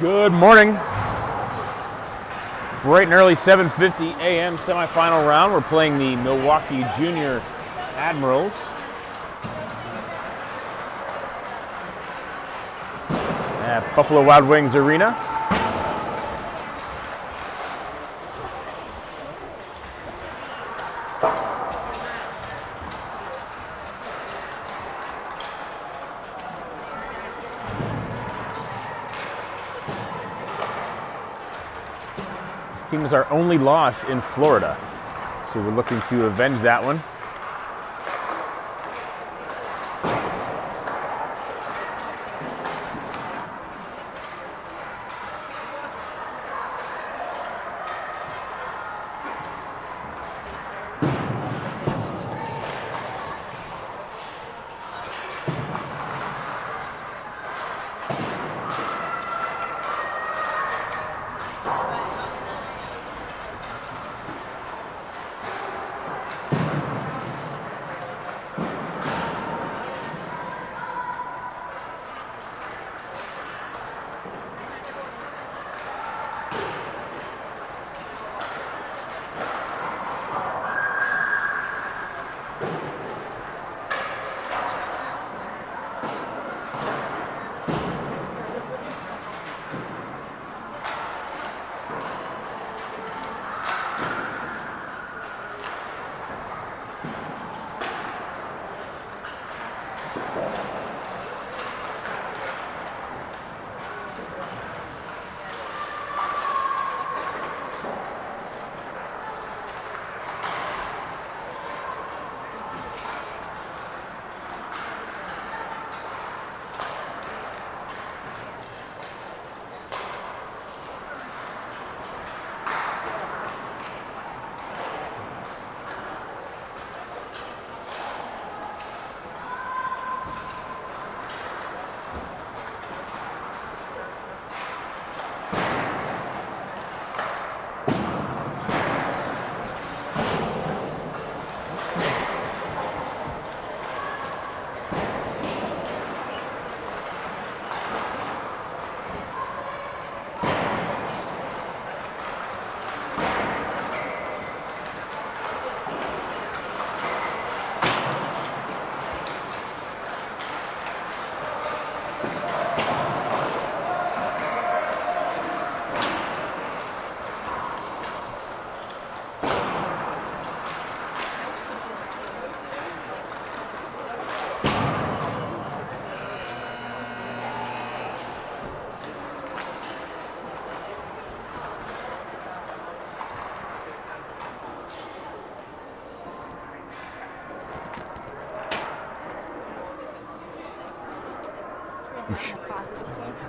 Good morning. Bright and early 7:50 a.m. semifinal round. We're playing the Milwaukee Junior Admirals. At Buffalo Wild Wings Arena. This team is our only loss in Florida, so we're looking to avenge that one.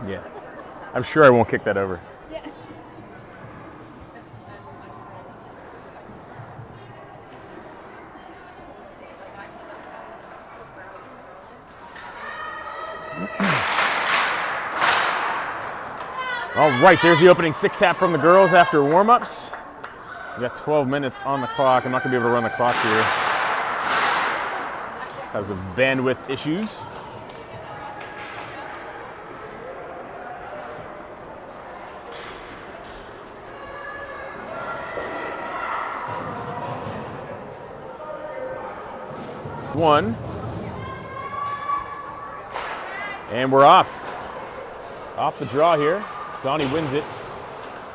Yeah, I'm sure I won't kick that over. Yeah. All right, there's the opening stick tap from the girls after warm-ups. We got 12 minutes on the clock. I'm not going to be able to run the clock here because of bandwidth issues. One. And we're off. Off the draw here. Donnie wins it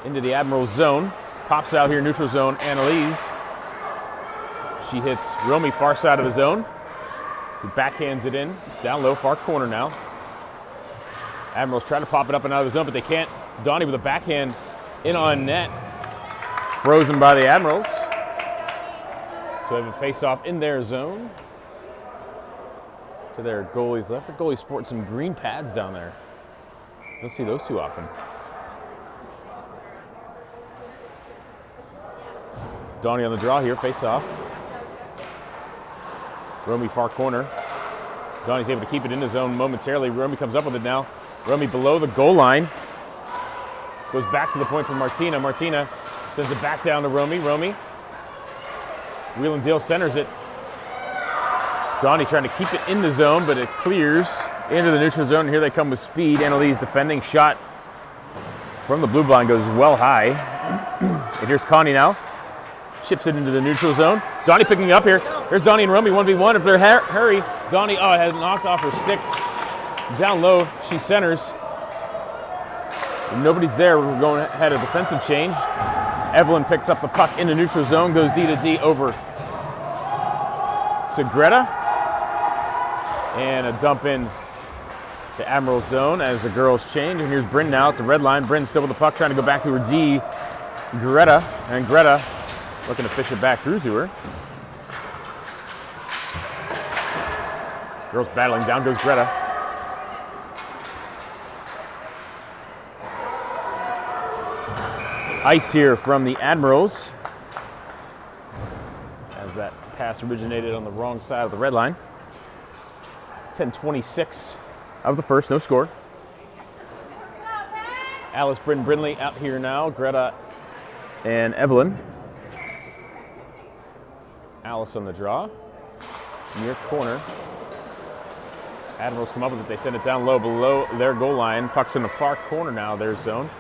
into the Admirals zone. Pops out here, neutral zone, Annalise. She hits Romy far side of the zone. She backhands it in. Down low, far corner now. Admirals trying to pop it up and out of the zone, but they can't. Donnie with a backhand in on net. Frozen by the Admirals. So they have a face-off in their zone. To their goalies left. The goalie sporting some green pads down there. Don't see those too often. Donnie on the draw here, face off. Romy far corner. Donnie's able to keep it in the zone momentarily. Romy comes up with it now. Romy below the goal line. Goes back to the point for Martina. Martina sends it back down to Romy. Romy. Wheel and deal centers it. Donnie trying to keep it in the zone, but it clears into the neutral zone. Here they come with speed. Annalise defending shot from the blue line goes well high. And here's Connie now. Chips it into the neutral zone. Donnie picking up here. Here's Donnie and Romy 1v1. If they're hurry, Donnie has knocked off her stick. Down low, she centers. Nobody's there. We're going ahead of defensive change. Evelyn picks up the puck in the neutral zone, goes D to D over to Greta. And a dump in to Admirals zone as the girls change. And here's Bryn now at the red line. Bryn still with the puck, trying to go back to her D. Greta looking to fish it back through to her. Girls battling, down goes Greta. Ice here from the Admirals as that pass originated on the wrong side of the red line. 10:26 of the first, no score. Alice, Bryn, Brinley out here now. Greta and Evelyn. Alice on the draw. Near corner. Admirals come up with it. They send it down low below their goal line. Puck's in the far corner now, their zone.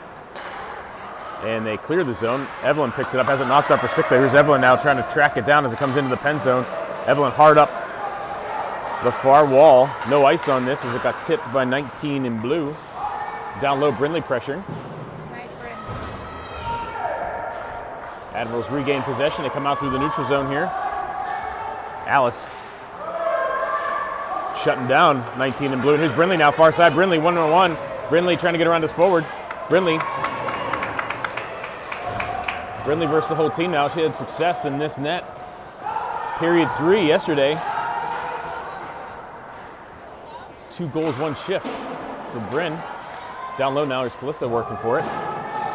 And they clear the zone. Evelyn picks it up, has it knocked off her stick there. Here's Evelyn now trying to track it down as it comes into the pen zone. Evelyn hard up the far wall. No ice on this as it got tipped by 19 in blue. Down low, Brinley pressuring. Nice, Bryn. Admirals regain possession. They come out through the neutral zone here. Alice shutting down 19 in blue. And here's Brinley now, far side. Brinley 1-on-1. Brinley trying to get around us forward. Brinley versus the whole team now. She had success in this net. Period 3 yesterday. 2 goals, 1 shift for Bryn. Down low now, there's Callista working for it.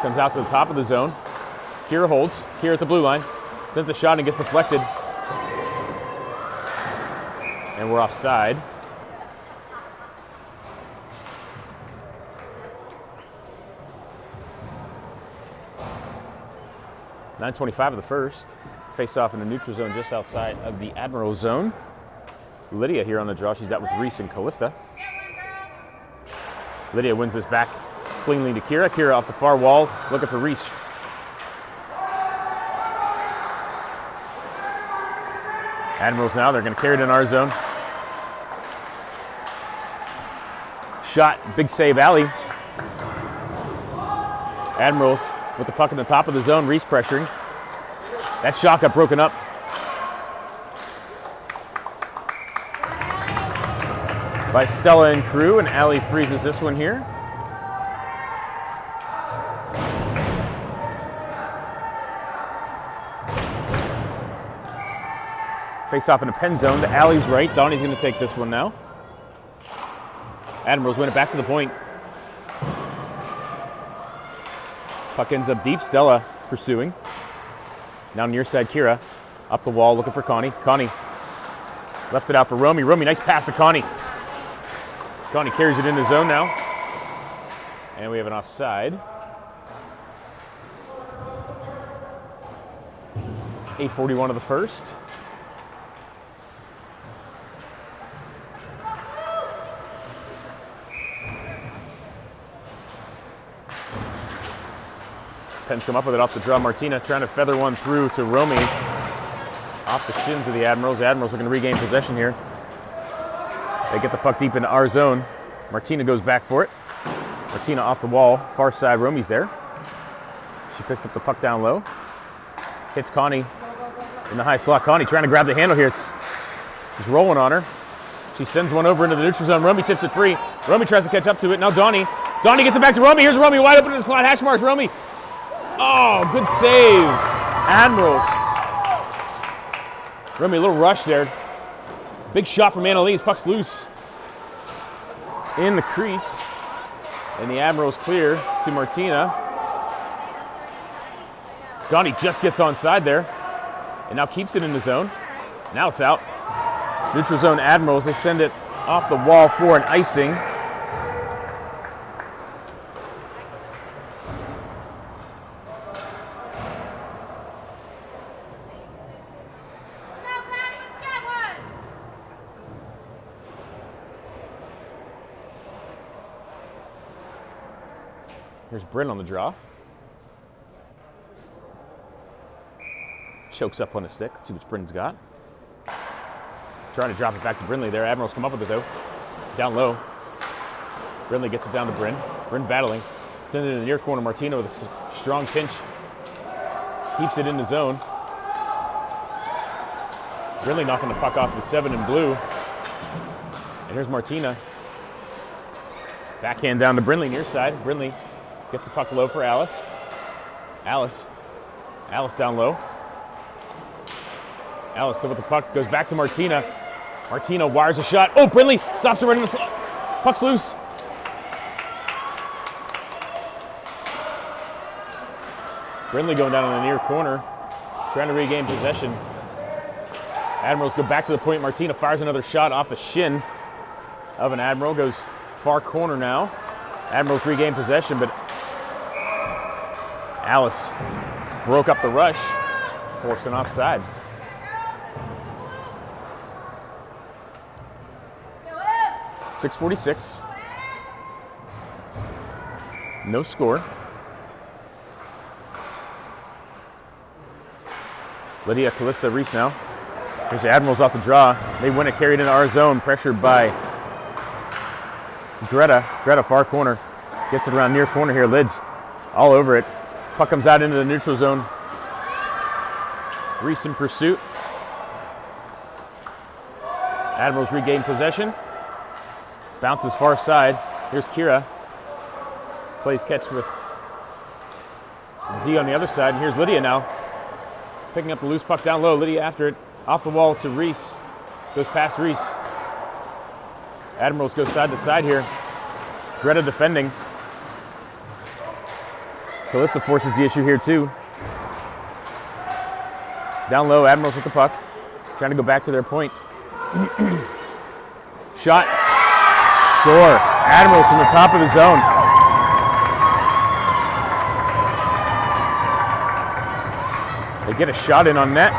Comes out to the top of the zone. Kira holds. Kira at the blue line. Sends a shot and gets deflected. And we're offside. .9:25 of the first. Face off in the neutral zone just outside of the Admiral zone. Lydia here on the draw. She's out with Reese and Callista. Lydia wins this back cleanly to Kira. Kira off the far wall, looking for Reese. Admirals now, they're going to carry it in our zone. Shot, big save, alley. Admirals with the puck in the top of the zone, Reese pressuring. That shot got broken up. By Stella and crew, and Allie freezes this one here. Face off in a pen zone to Allie's right. Donnie's going to take this one now. Admirals win it back to the point. Puck ends up deep. Stella pursuing. Now near side, Kira. Up the wall looking for Connie. Connie left it out for Romy. Romy, nice pass to Connie. Connie carries it in the zone now. And we have an offside. 8:41 of the first. Pens come up with it off the draw. Martina trying to feather one through to Romy. Off the shins of the Admirals. The Admirals are going to regain possession here. They get the puck deep into our zone. Martina goes back for it. Martina off the wall. Far side, Romy's there. She picks up the puck down low. Hits Connie in the high slot. Connie trying to grab the handle here. She's rolling on her. She sends one over into the neutral zone. Romy tips it free. Romy tries to catch up to it. Now Donnie. Donnie gets it back to Romy. Here's Romy wide open in the slot. Hash marks Romy. Oh, good save. Admirals. Romy, a little rush there. Big shot from Annalise. Puck's loose in the crease. And the Admirals clear to Martina. Donnie just gets onside there. And now keeps it in the zone. Now it's out. Neutral zone Admirals. They send it off the wall for an icing. Here's Bryn on the draw. Chokes up on the stick. Let's see what Bryn's got. Trying to drop it back to Brinley there. Admirals come up with it though. Down low. Brinley gets it down to Bryn. Bryn battling. Sends it in the near corner. Martina with a strong pinch. Keeps it in the zone. Brinley knocking the puck off the 7 in blue. And here's Martina. Backhand down to Brinley near side. Brinley gets the puck low for Alice. Alice down low. Alice still with the puck. Goes back to Martina. Martina wires a shot. Oh, Brinley stops her right in the slot. Puck's loose. Brinley going down in the near corner. Trying to regain possession. Admirals go back to the point. Martina fires another shot off the shin of an Admiral. Goes far corner now. Admirals regain possession, but Alice broke up the rush, forced an offside. .646. No score. Lydia Callista Reese now. Here's the Admirals off the draw. They win it, carried into our zone, pressured by Greta. Greta far corner. Gets it around near corner here. Lids all over it. Puck comes out into the neutral zone. Reese in pursuit. Admirals regain possession. Bounces far side. Here's Kira. Plays catch with D on the other side. And here's Lydia now. Picking up the loose puck down low. Lydia after it. Off the wall to Reese. Goes past Reese. Admirals go side to side here. Greta defending. Callista forces the issue here too. Down low, Admirals with the puck. Trying to go back to their point. Shot. Score. Admirals from the top of the zone. They get a shot in on net.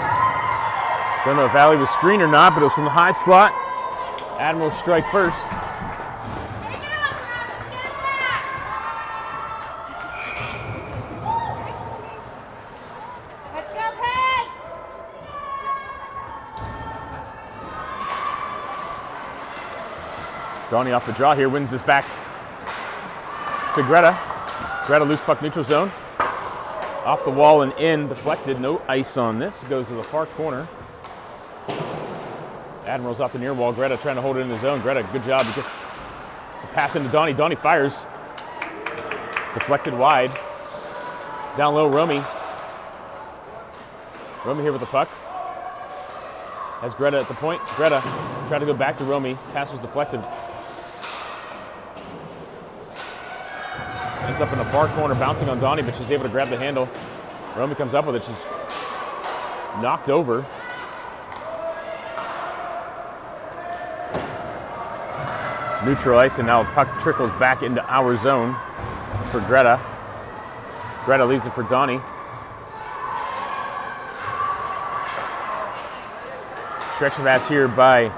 Don't know if Allie was screened or not, but it was from the high slot. Admirals strike first. Let's go, Peg! Donnie off the draw here, wins this back to Greta. Greta loose puck neutral zone. Off the wall and in, deflected, no ice on this. It goes to the far corner. Admirals off the near wall. Greta trying to hold it in the zone. Greta, good job. It's a pass into Donnie. Donnie fires. Deflected wide. Down low, Romy. Romy here with the puck. Has Greta at the point. Greta tried to go back to Romy. Pass was deflected. Ends up in the far corner, bouncing on Donnie, but she's able to grab the handle. Romy comes up with it. She's knocked over. Neutral ice, and now puck trickles back into our zone for Greta. Greta leaves it for Donnie. Stretch pass here by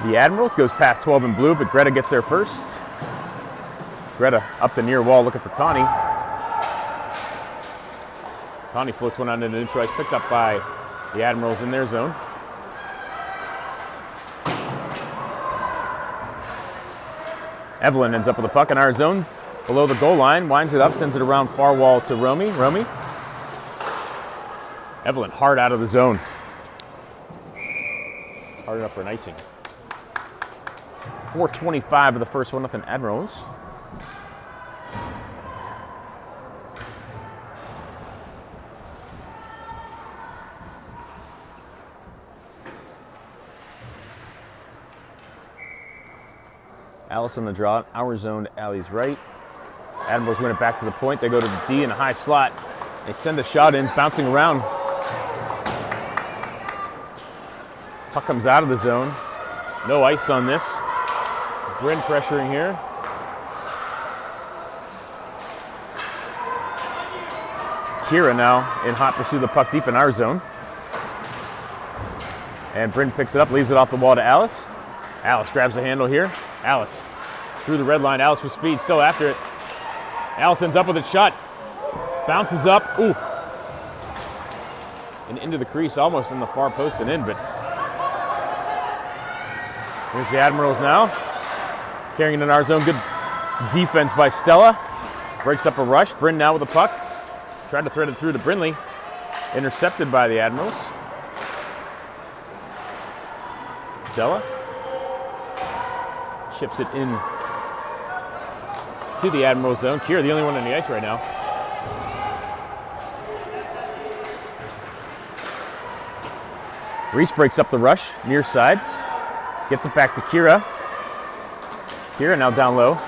the Admirals. Goes past 12 in blue, but Greta gets there first. Greta up the near wall looking for Connie. Connie floats one out into the neutral ice, picked up by the Admirals in their zone. Evelyn ends up with the puck in our zone below the goal line, winds it up, sends it around far wall to Romy. Romy. Evelyn hard out of the zone. Hard enough for an icing. 4:25 of the first one, nothing Admirals. Alice on the draw, our zone to Allie's right. Admirals win it back to the point. They go to the D in a high slot. They send a shot in, bouncing around. Puck comes out of the zone. No ice on this. Bryn pressuring here. Kira now in hot pursuit of the puck deep in our zone. And Bryn picks it up, leaves it off the wall to Alice. Alice grabs the handle here. Alice through the red line. Alice with speed, still after it. Allison's up with a shot. Bounces up. Ooh. And into the crease, almost in the far post and in, but here's the Admirals now. Carrying it in our zone. Good defense by Stella. Breaks up a rush. Bryn now with the puck. Tried to thread it through to Brinley. Intercepted by the Admirals. Stella chips it in to the Admiral zone. Kira, the only one on the ice right now. Reese breaks up the rush, near side. Gets it back to Kira. Kira now down low.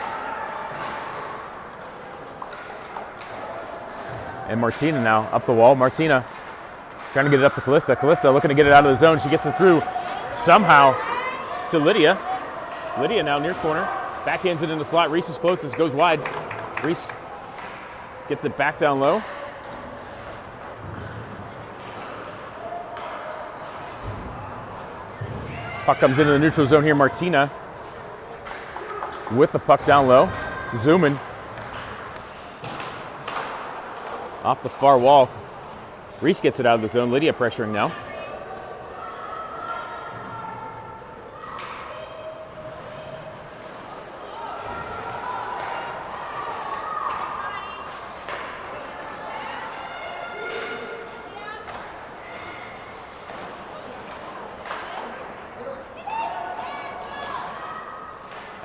And Martina now up the wall. Martina trying to get it up to Callista. Callista looking to get it out of the zone. She gets it through somehow to Lydia. Lydia now near corner. Backhands it in the slot. Reese is closest. Goes wide. Reese gets it back down low. Puck comes into the neutral zone here. Martina with the puck down low. Zooming. Off the far wall. Reese gets it out of the zone. Lydia pressuring now.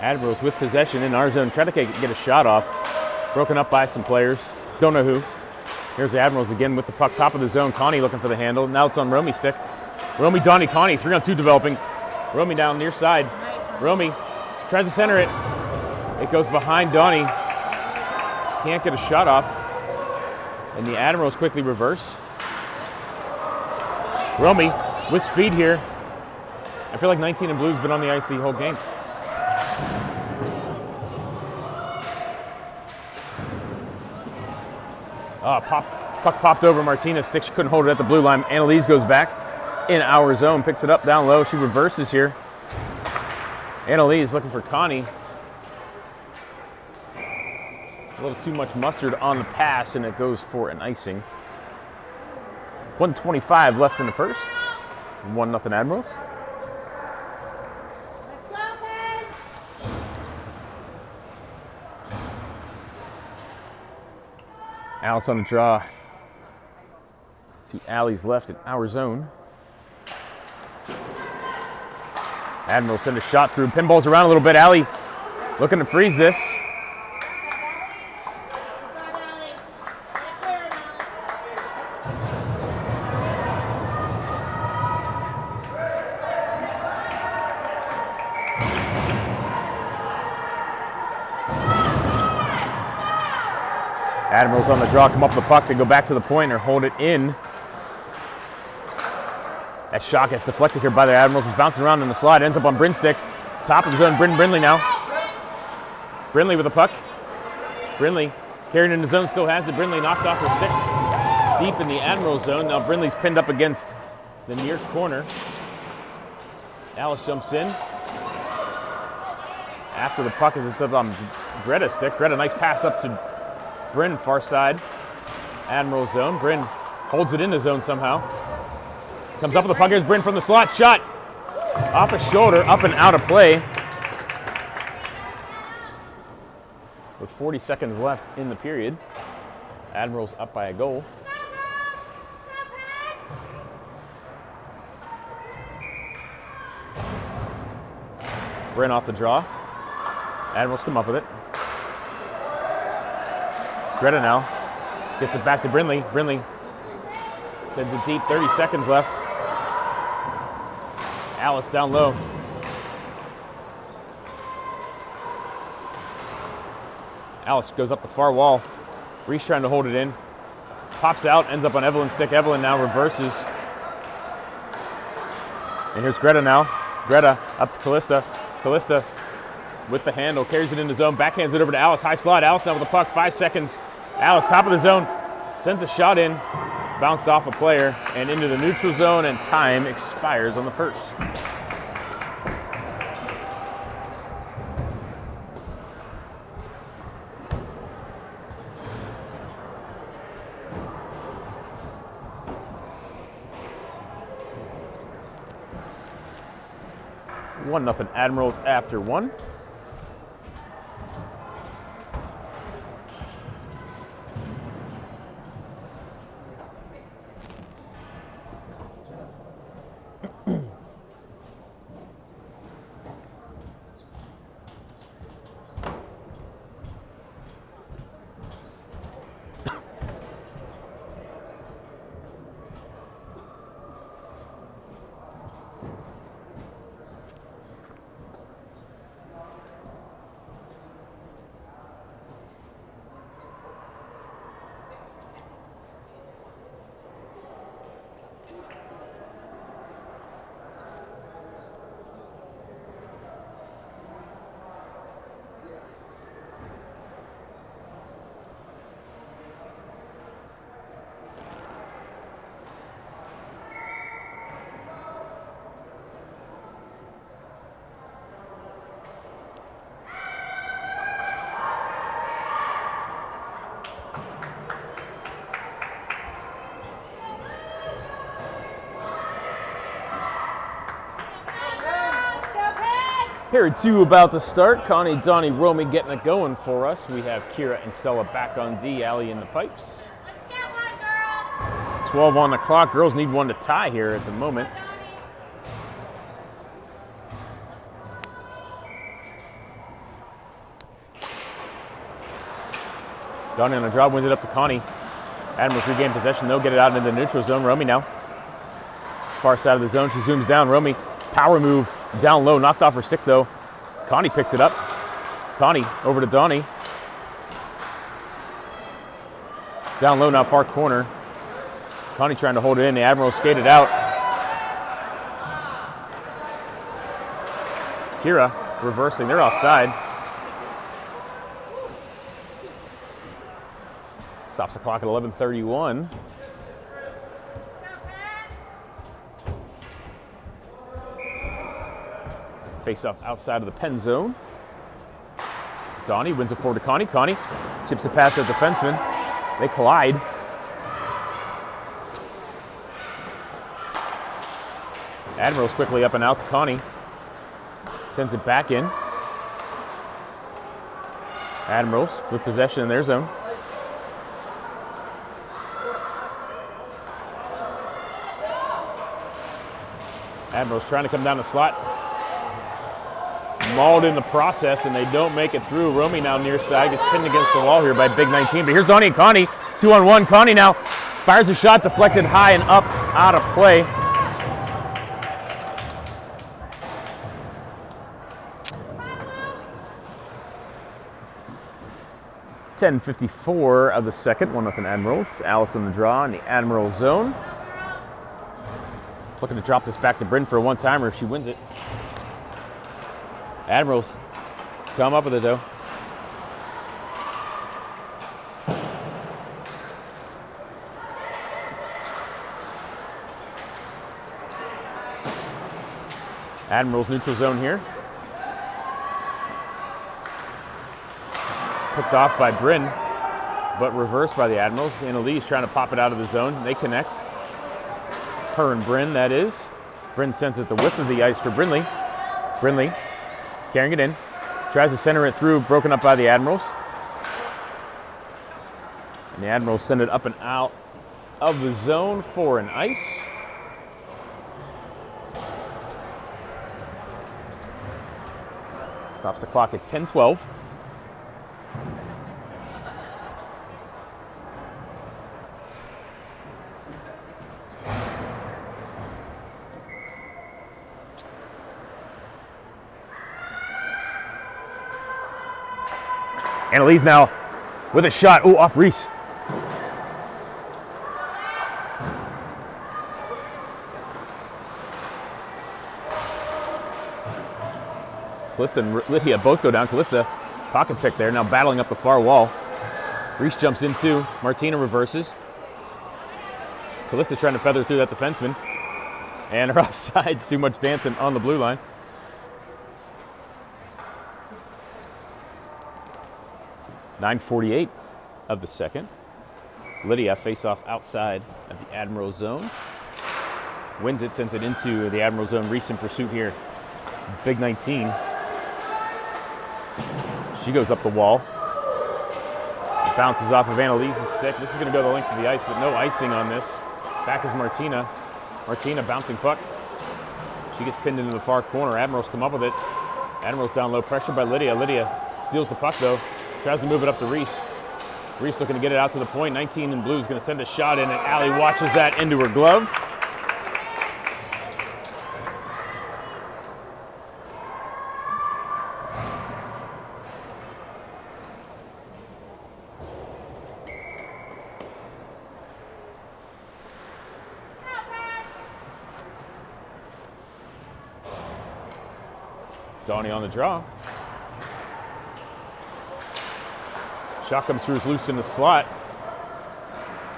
Admirals with possession in our zone. Try to get a shot off. Broken up by some players. Don't know who. Here's the Admirals again with the puck, top of the zone. Connie looking for the handle. Now it's on Romy's stick. Romy, Donnie, Connie, 3-on-2 developing. Romy down near side. Romy tries to center it. It goes behind Donnie. Can't get a shot off. And the Admirals quickly reverse. Romy with speed here. I feel like 19 in blue's been on the ice the whole game. Puck popped over Martinez' stick. She couldn't hold it at the blue line. Annalise goes back in our zone, picks it up down low. She reverses here. Annalise looking for Connie. A little too much mustard on the pass, and it goes for an icing. 1:25 left in the first. 1-0 Admirals. Alice on the draw to Allie's left in our zone. Admiral send a shot through, pinballs around a little bit. Allie looking to freeze this. Admirals on the draw, come up the puck, they go back to the point or hold it in. That shot gets deflected here by the Admirals. It's bouncing around in the slide, ends up on Bryn's stick. Top of the zone, Brinley now. Brinley with the puck. Brinley carrying in the zone, still has it. Brinley knocked off her stick deep in the Admiral zone. Now Brinley's pinned up against the near corner. Alice jumps in. After the puck is up on Greta's stick. Greta, nice pass up to Bryn, far side, Admiral zone. Bryn holds it in the zone somehow. Comes up with the puck. Here's Bryn from the slot. Shot off a shoulder, up and out of play. With 40 seconds left in the period. Admirals up by a goal. Bryn off the draw. Admirals come up with it. Greta now gets it back to Brinley. Brinley sends it deep, 30 seconds left. Alice down low. Alice goes up the far wall. Reese trying to hold it in. Pops out, ends up on Evelyn's stick. Evelyn now reverses. And here's Greta now. Greta up to Callista. Callista with the handle, carries it into zone, backhands it over to Alice. High slot, Alice now with the puck, 5 seconds. Alice, top of the zone, sends a shot in, bounced off a player, and into the neutral zone, and time expires on the first. 1-0 Admirals after one. Period 2 about to start. Connie, Donnie, Romy getting it going for us. We have Kira and Stella back on D, Allie in the pipes. 12 on the clock. Girls need one to tie here at the moment. Donnie on the drop, wins it up to Connie. Admirals regain possession, they'll get it out into the neutral zone. Romy now. Far side of the zone, she zooms down. Romy, power move, down low, knocked off her stick though. Connie picks it up. Connie over to Donnie. Down low now, far corner. Connie trying to hold it in, the Admirals skated out. Kira reversing, they're offside. Stops the clock at 11:31. Face off outside of the pen zone. Donnie wins it forward to Connie. Connie chips it past the defenseman. They collide. Admirals quickly up and out to Connie. Sends it back in. Admirals with possession in their zone. Admirals trying to come down the slot. Mauled in the process, and they don't make it through. Romy now near side, gets pinned against the wall here by Big 19. But here's Donnie and Connie, 2-on-1. Connie now fires a shot, deflected high and up, out of play. .10:54 of the second, 1-0 Admirals. Alice on the draw in the Admiral zone. Looking to drop this back to Bryn for a one-timer if she wins it. Admirals come up with it though. Admirals neutral zone here. Picked off by Bryn, but reversed by the Admirals. Annalise trying to pop it out of the zone. They connect. Her and Bryn, that is. Bryn sends it the width of the ice for Brinley. Brinley carrying it in. Tries to center it through, broken up by the Admirals. And the Admirals send it up and out of the zone for an ice. Stops the clock at 10:12. Annalise now with a shot. Oh, off Reese. Calista and Lydia both go down. Calista, pocket pick there, now battling up the far wall. Reese jumps in too. Martina reverses. Calista trying to feather through that defenseman. And her offside, too much dancing on the blue line. .9:48 of the second. Lydia face off outside of the Admiral zone. Wins it, sends it into the Admiral zone. Reese in pursuit here. Big 19. She goes up the wall. It bounces off of Annalise's stick. This is going to go the length of the ice, but no icing on this. Back is Martina. Martina bouncing puck. She gets pinned into the far corner. Admirals come up with it. Admirals down low, pressure by Lydia. Lydia steals the puck though. Tries to move it up to Reese. Reese looking to get it out to the point. 19 in blue is going to send a shot in, and Allie watches that into her glove. Donnie on the draw. Shot comes through, is loose in the slot.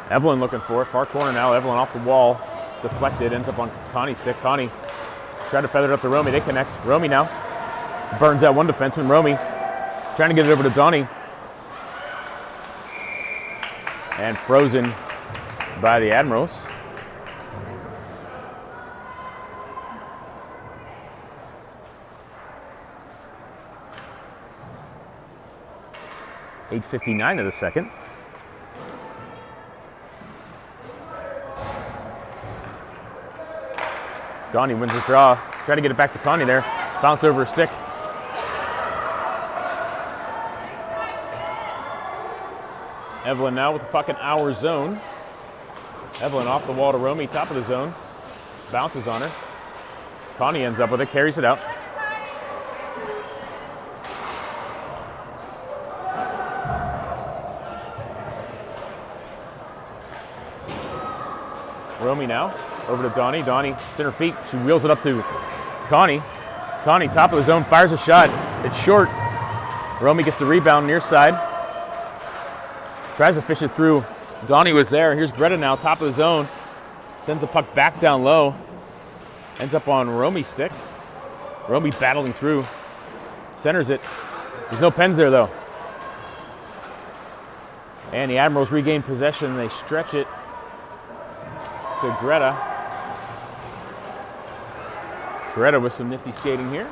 Evelyn looking for it. Far corner now. Evelyn off the wall. Deflected. Ends up on Connie's stick. Connie tried to feather it up to Romy. They connect. Romy now burns out one defenseman. Romy trying to get it over to Donnie. And frozen by the Admirals. .8:59 of the second. Donnie wins the draw. Try to get it back to Connie there. Bounce over her stick. Evelyn now with the puck in our zone. Evelyn off the wall to Romy, top of the zone. Bounces on her. Connie ends up with it, carries it out. Romy now, over to Donnie. Donnie, it's in her feet. She wheels it up to Connie. Connie, top of the zone, fires a shot. It's short. Romy gets the rebound near side. Tries to fish it through. Donnie was there. Here's Greta now, top of the zone. Sends a puck back down low. Ends up on Romy's stick. Romy battling through. Centers it. There's no pens there, though. And the Admirals regain possession. They stretch it to Greta. Greta with some nifty skating here.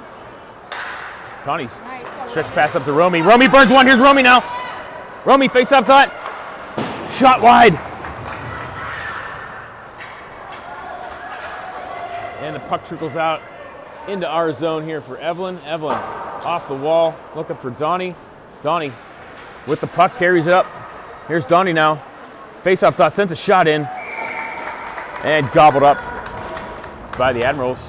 Connie's stretch pass up to Romy. Romy burns one. Here's Romy now. Romy face-off thought. Shot wide. And the puck trickles out into our zone here for Evelyn. Evelyn off the wall, looking for Donnie. Donnie with the puck, carries it up. Here's Donnie now. Face-off thought, sends a shot in. And gobbled up by the Admirals.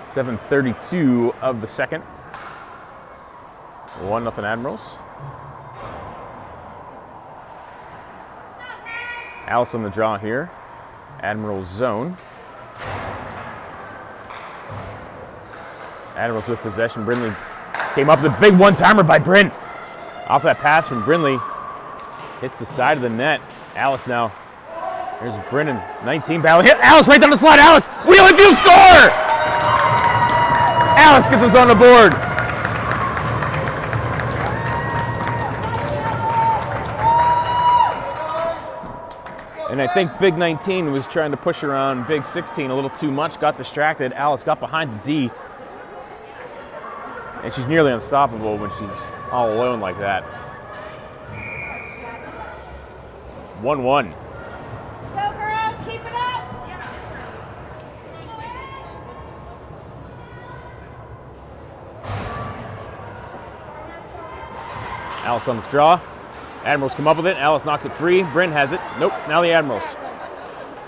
7:32 of the second. 1-0 Admirals. Alice on the draw here. Admirals zone. Admirals with possession. Brindley came up with a big one-timer by Bryn. Off that pass from Brindley. Hits the side of the net. Alice now. There's Brennan, 19 battle. Hit Alice right down the slide. Alice, wheel and do score! Alice gets us on the board. And I think Big 19 was trying to push around Big 16 a little too much, got distracted. Alice got behind the D. And she's nearly unstoppable when she's all alone like that. 1-1. Go girls, keep it up. Alice on the draw. Admirals come up with it. Alice knocks it free. Bryn has it. Nope, now the Admirals.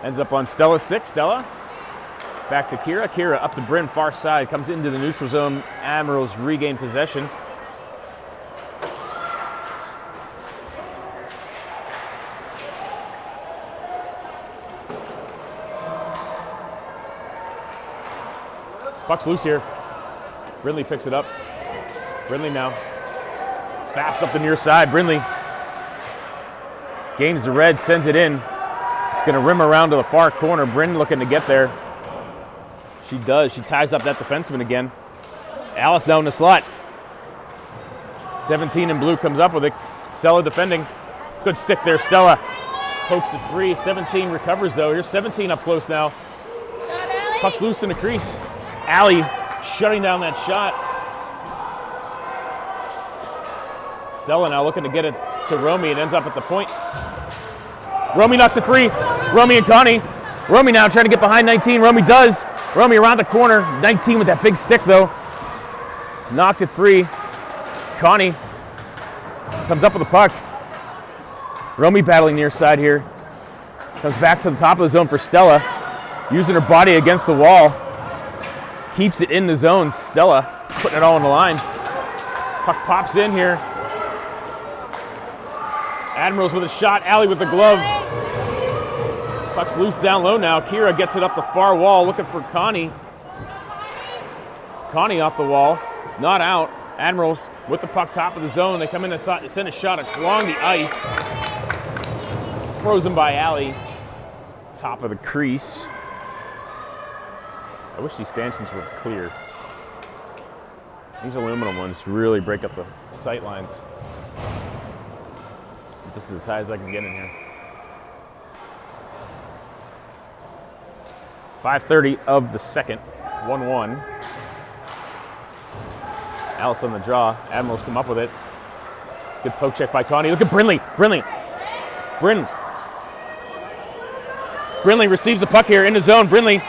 Ends up on Stella's stick. Stella back to Kira. Kira up to Bryn, far side. Comes into the neutral zone. Admirals regain possession. Puck's loose here. Brindley picks it up. Brindley now. Fast up the near side. Brindley gains the red, sends it in. It's going to rim around to the far corner. Bryn looking to get there. She does. She ties up that defenseman again. Alice down the slot. 17 in blue comes up with it. Stella defending. Good stick there, Stella. Pokes it free. 17 recovers though. Here's 17 up close now. Puck's loose in the crease. Allie shutting down that shot. Stella now looking to get it to Romy. It ends up at the point. Romy knocks it free. Romy and Connie. Romy now trying to get behind 19. Romy does. Romy around the corner. 19 with that big stick though. Knocked it free. Connie comes up with the puck. Romy battling near side here. Comes back to the top of the zone for Stella. Using her body against the wall. Keeps it in the zone. Stella putting it all on the line. Puck pops in here. Admirals with a shot. Allie with the glove. Puck's loose down low now. Kira gets it up the far wall looking for Connie. Connie off the wall. Not out. Admirals with the puck top of the zone. They come in to send a shot along the ice. Frozen by Allie. Top of the crease. I wish these stanchions were clear. These aluminum ones really break up the sight lines. This is as high as I can get in here. 5:30 of the second. 1-1. Alice on the draw. Admirals come up with it. Good poke check by Connie. Look at Brinley. Brinley receives the puck here in the zone. Brinley,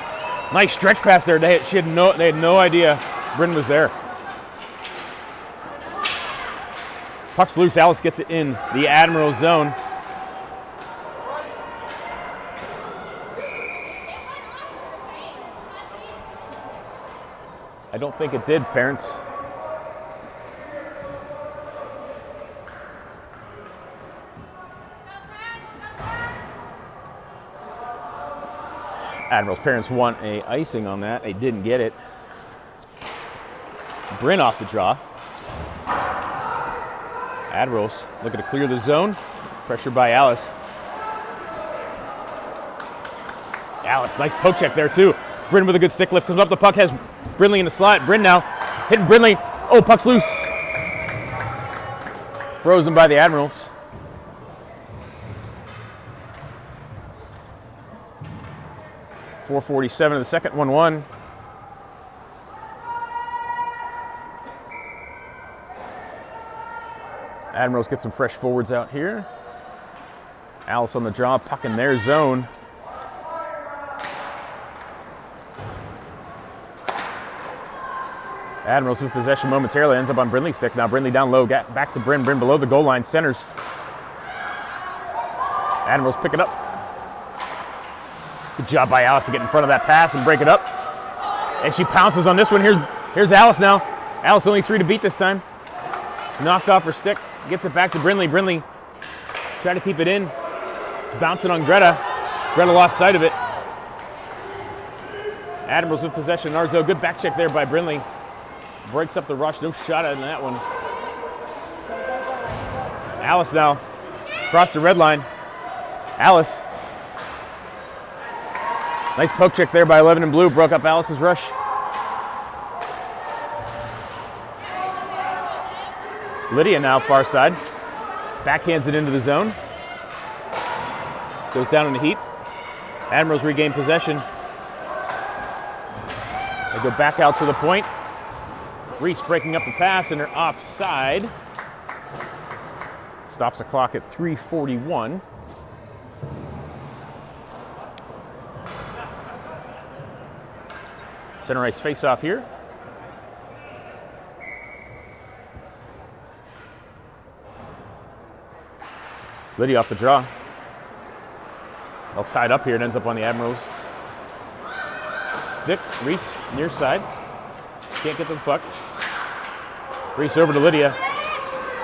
nice stretch pass there. They had no idea Bryn was there. Puck's loose. Alice gets it in the Admiral zone. I don't think it did, parents. Admirals' parents want a icing on that. They didn't get it. Bryn off the draw. Admirals looking to clear the zone. Pressure by Alice. Alice, nice poke check there too. Bryn with a good stick lift. Comes up, the puck has Brinley in the slot. Bryn now hitting Brinley. Oh, puck's loose. Frozen by the Admirals. .447 of the second, 1-1. Admirals get some fresh forwards out here. Alice on the draw, puck in their zone. Admirals with possession momentarily, ends up on Brinley's stick. Now Brinley down low, back to Bryn. Bryn below the goal line, centers. Admirals pick it up. Good job by Alice to get in front of that pass and break it up. And she pounces on this one. Here's Alice now. Alice only 3 to beat this time. Knocked off her stick. Gets it back to Brinley. Brinley trying to keep it in. It's bouncing on Greta. Greta lost sight of it. Admirals with possession. Narzo, good back check there by Brinley. Breaks up the rush. No shot in that one. Alice now across the red line. Alice. Nice poke check there by 11 in blue. Broke up Alice's rush. Lydia now far side. Backhands it into the zone. Goes down in the heat. Admirals regain possession. They go back out to the point. Reese breaking up the pass and they're offside. Stops the clock at 3:41. Center ice face-off here. Lydia off the draw. All tied up here. It ends up on the Admirals. Stick. Reese near side. Can't get to the puck. Reese over to Lydia.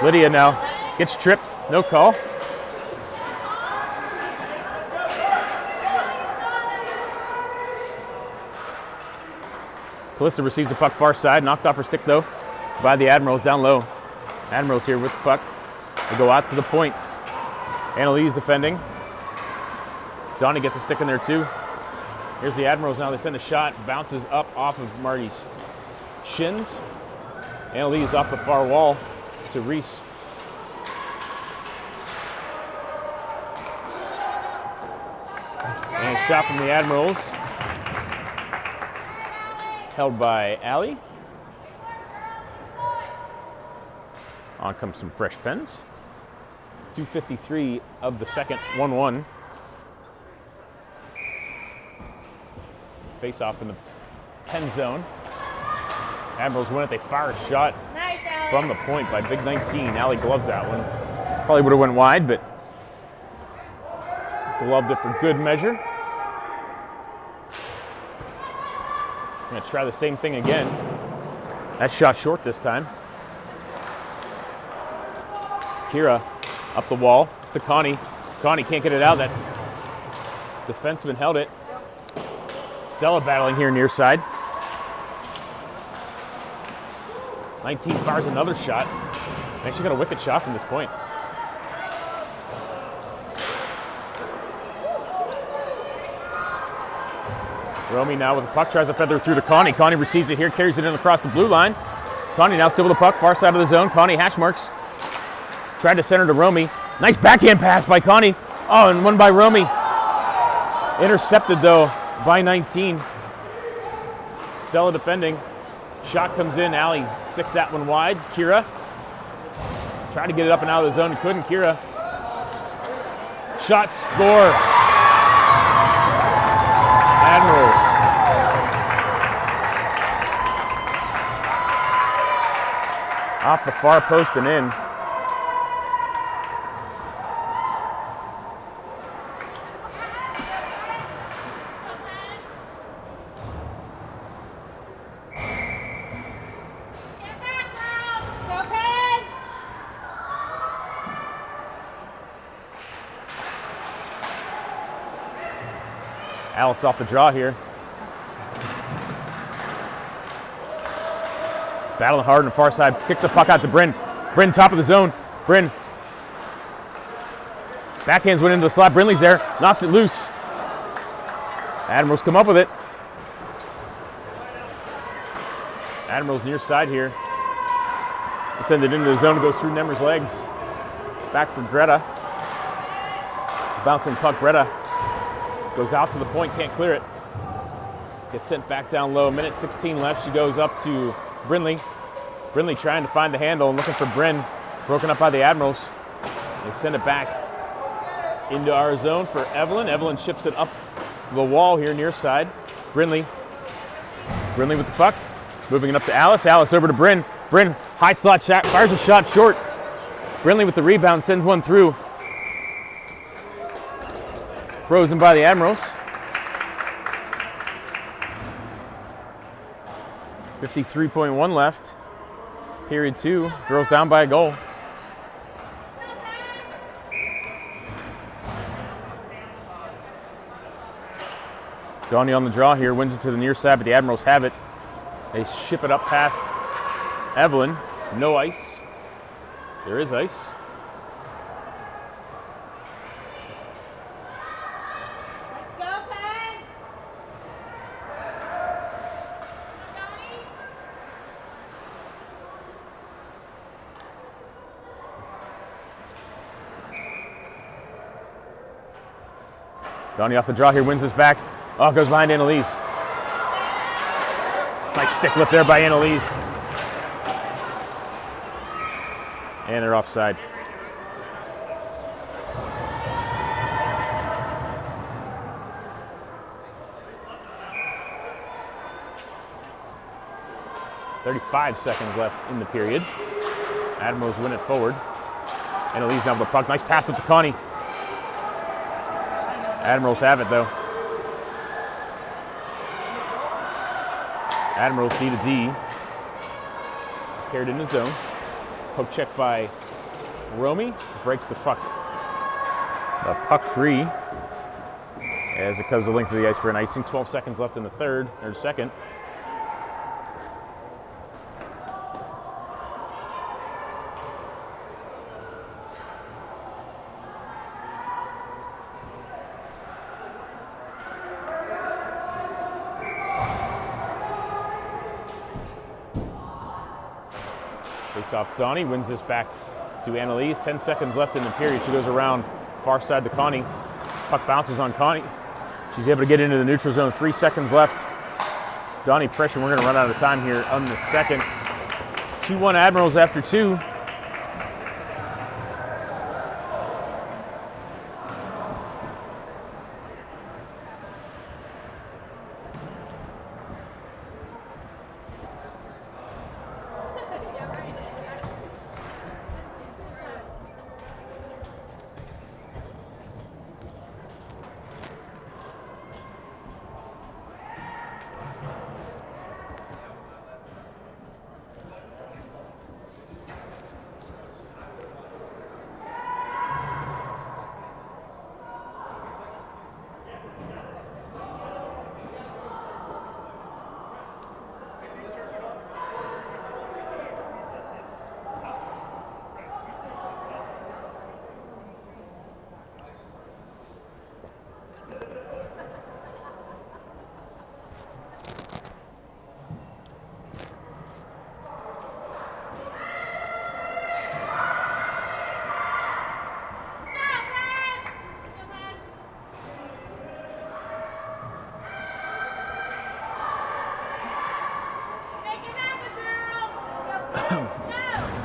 Lydia now gets tripped. No call. Calista receives the puck far side. Knocked off her stick though by the Admirals down low. Admirals here with the puck. They go out to the point. Annalise defending. Donnie gets a stick in there too. Here's the Admirals now. They send a shot. Bounces up off of Marty's shins. Annalise off the far wall to Reese. And a shot from the Admirals. held by Allie. On comes some fresh pens. 2:53 of the second, 1-1. Face off in the pen zone. Admirals win it. They fire a shot Nice, Allie. from the point by Big 19. Allie gloves that one. Probably would have went wide, but gloved it for good measure. Gonna try the same thing again. That shot short this time. Kira up the wall to Connie. Connie can't get it out. That defenseman held it. Stella battling here near side. 19 fires another shot. Actually got a wicked shot from this point. Romy now with the puck, tries to feather through to Connie. Connie receives it here, carries it in across the blue line. Connie now still with the puck, far side of the zone. Connie hash marks. Tried to center to Romy. Nice backhand pass by Connie. Oh, and one by Romy. Intercepted though by 19. Stella defending. Shot comes in. Allie six that one wide. Kira tried to get it up and out of the zone. Couldn't. Kira. Shot, score. Admirals. Off the far post and in. Go Pens! Alice off the draw here. Battling hard on the far side. Kicks a puck out to Bryn. Bryn top of the zone. Bryn. Backhands went into the slot. Brinley's there. Knocks it loose. Admirals come up with it. Admirals near side here. Send it into the zone. It goes through Nemmer's legs. Back for Greta. Bouncing puck. Greta goes out to the point. Can't clear it. Gets sent back down low. Minute 16 left. She goes up to Brinley. Brinley trying to find the handle and looking for Bryn. Broken up by the Admirals. They send it back into our zone for Evelyn. Evelyn ships it up the wall here near side. Brinley. Brinley with the puck. Moving it up to Alice. Alice over to Bryn. Bryn, high slot shot, fires a shot short. Brinley with the rebound, sends one through. Frozen by the Admirals. 53.1 left. Period 2. Girls down by a goal. Donnie on the draw here, wins it to the near side, but the Admirals have it. They ship it up past Evelyn. No ice. There is ice. Let's go Pens! 'Donnie off the draw here, wins this back. Oh, goes behind Annalise. Nice stick lift there by Annalise. And they're offside. .35 seconds left in the period. Admirals win it forward. Annalise now with the puck. Nice pass up to Connie. Admirals have it though. Admirals D to D. Carried in the zone. Poke check by Romy. Breaks the puck free as it comes the length of the ice for an icing. 12 seconds left in the third, or second. Face off Donnie, wins this back to Annalise. 10 seconds left in the period. She goes around far side to Connie. Puck bounces on Connie. She's able to get into the neutral zone. 3 seconds left. Donnie pressure. We're going to run out of time here on the second. 2-1 Admirals after 2.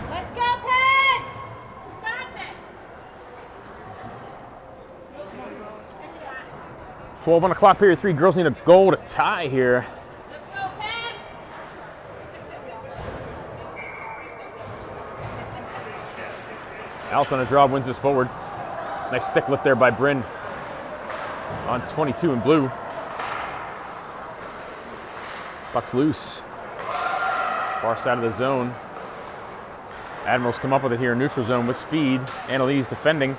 Let's go, Pens! Got this. 12 on the clock, period 3. Girls need a goal to tie here. Let's go, Pens! Alice on a draw, wins this forward. Nice stick lift there by Bryn on 22 in blue. Puck's loose. Far side of the zone. Admirals come up with it here in neutral zone with speed. Annalise defending.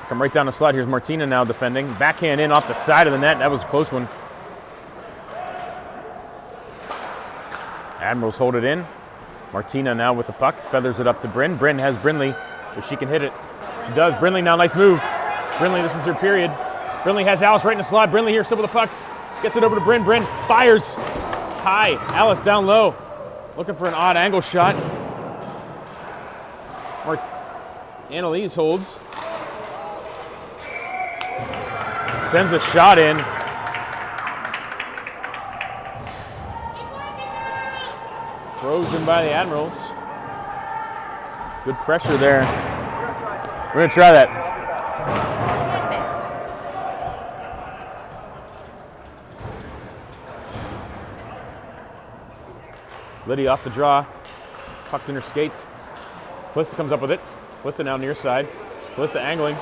Come right down the slide. Here's Martina now defending. Backhand in off the side of the net. That was a close one. Admirals hold it in. Martina now with the puck. Feathers it up to Bryn. Bryn has Brinley if she can hit it. She does. Brinley now, nice move. Brinley, this is her period. Brinley has Alice right in the slot. Brinley here, still with the puck. Gets it over to Bryn. Bryn fires high. Alice down low. Looking for an odd angle shot. Annalise holds. Sends a shot in. Frozen by the Admirals. Good pressure there. We're going to try that. Liddy off the draw. Puck's in her skates. Calista comes up with it. Calista now near side. Calista angling.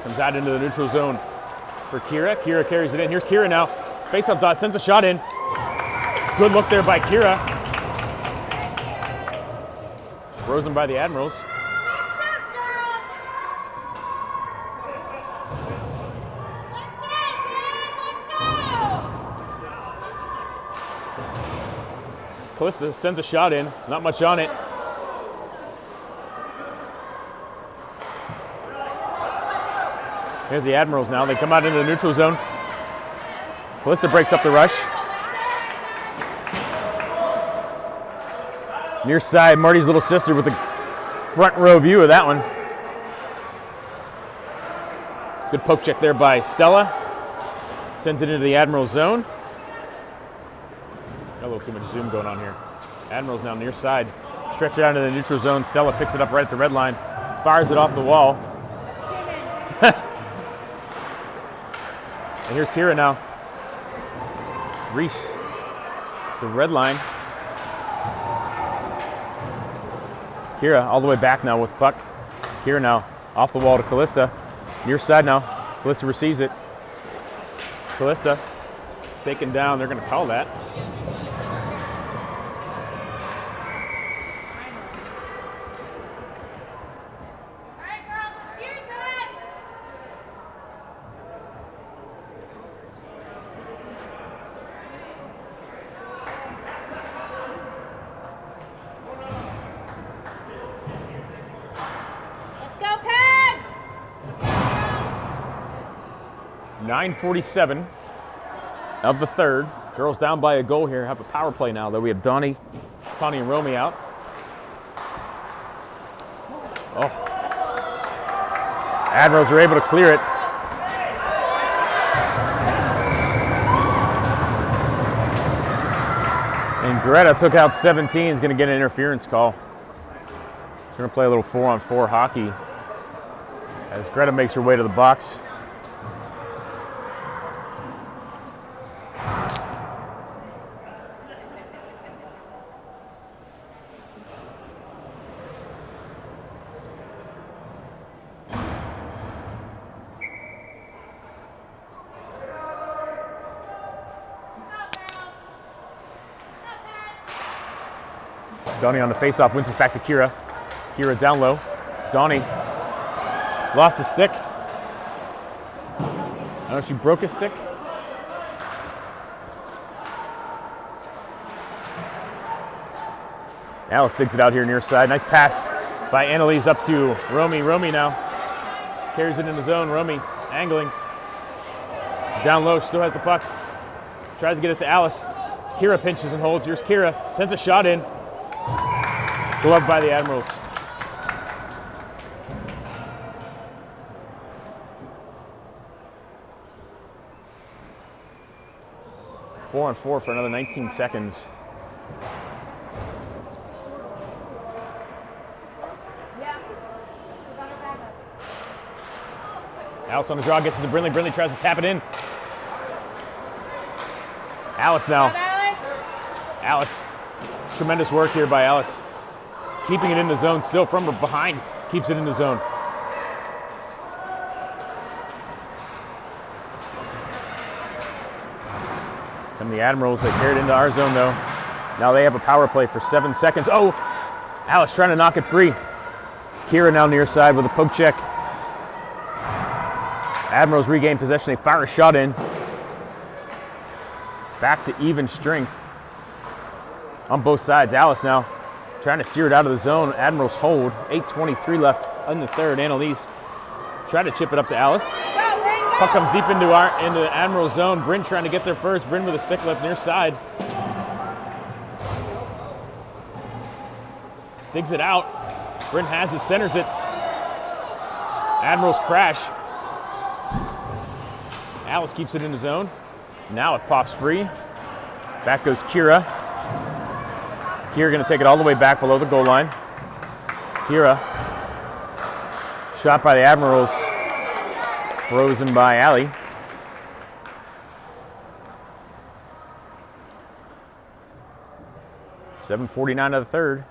Comes out into the neutral zone for Kira. Kira carries it in. Here's Kira now. Face-up dot, sends a shot in. Good look there by Kira. Frozen by the Admirals. Calista sends a shot in. Not much on it. Here's the Admirals now. They come out into the neutral zone. Calista breaks up the rush. Near side, Marty's little sister with the front row view of that one. Good poke check there by Stella. Sends it into the Admiral zone. Got a little too much zoom going on here. Admirals now near side. Stretch it out into the neutral zone. Stella picks it up right at the red line. Fires it off the wall. And here's Kira now. Reese, the red line. Kira all the way back now with puck. Kira now off the wall to Calista. Near side now. Calista receives it. Calista taken down. They're going to call that. Let's go, Pens! 9:47 of the third. Girls down by a goal here. Have a power play now, though. We have Donnie, Connie, and Romy out. Oh. Admirals are able to clear it. And Greta took out 17, is going to get an interference call. She's going to play a little 4-on-4 hockey as Greta makes her way to the box. Donnie on the faceoff, wins it back to Kira. Kira down low. Donnie lost the stick. I don't know if she broke his stick. Alice digs it out here near side. Nice pass by Annalise up to Romy. Romy now carries it in the zone. Romy angling. Down low, still has the puck. Tries to get it to Alice. Kira pinches and holds. Here's Kira. Sends a shot in. Gloved by the Admirals. Four on four for another 19 seconds. Alice on the draw, gets it to Brindley. Brindley tries to tap it in. Alice now. Alice. Tremendous work here by Alice. Keeping it in the zone still from behind. Keeps it in the zone. And the Admirals, they carried into our zone though. Now they have a power play for 7 seconds. Oh, Alice trying to knock it free. Kira now near side with a poke check. Admirals regain possession. They fire a shot in. Back to even strength on both sides. Alice now trying to steer it out of the zone. Admirals hold. 8:23 left in the third. Annalise tried to chip it up to Alice. Puck comes deep into the Admiral zone. Bryn trying to get there first. Bryn with a stick left near side. Digs it out. Bryn has it, centers it. Admirals crash. Alice keeps it in the zone. Now it pops free. Back goes Kira. Kira going to take it all the way back below the goal line. Kira. Shot by the Admirals. Frozen by Allie. .7:49 of the third.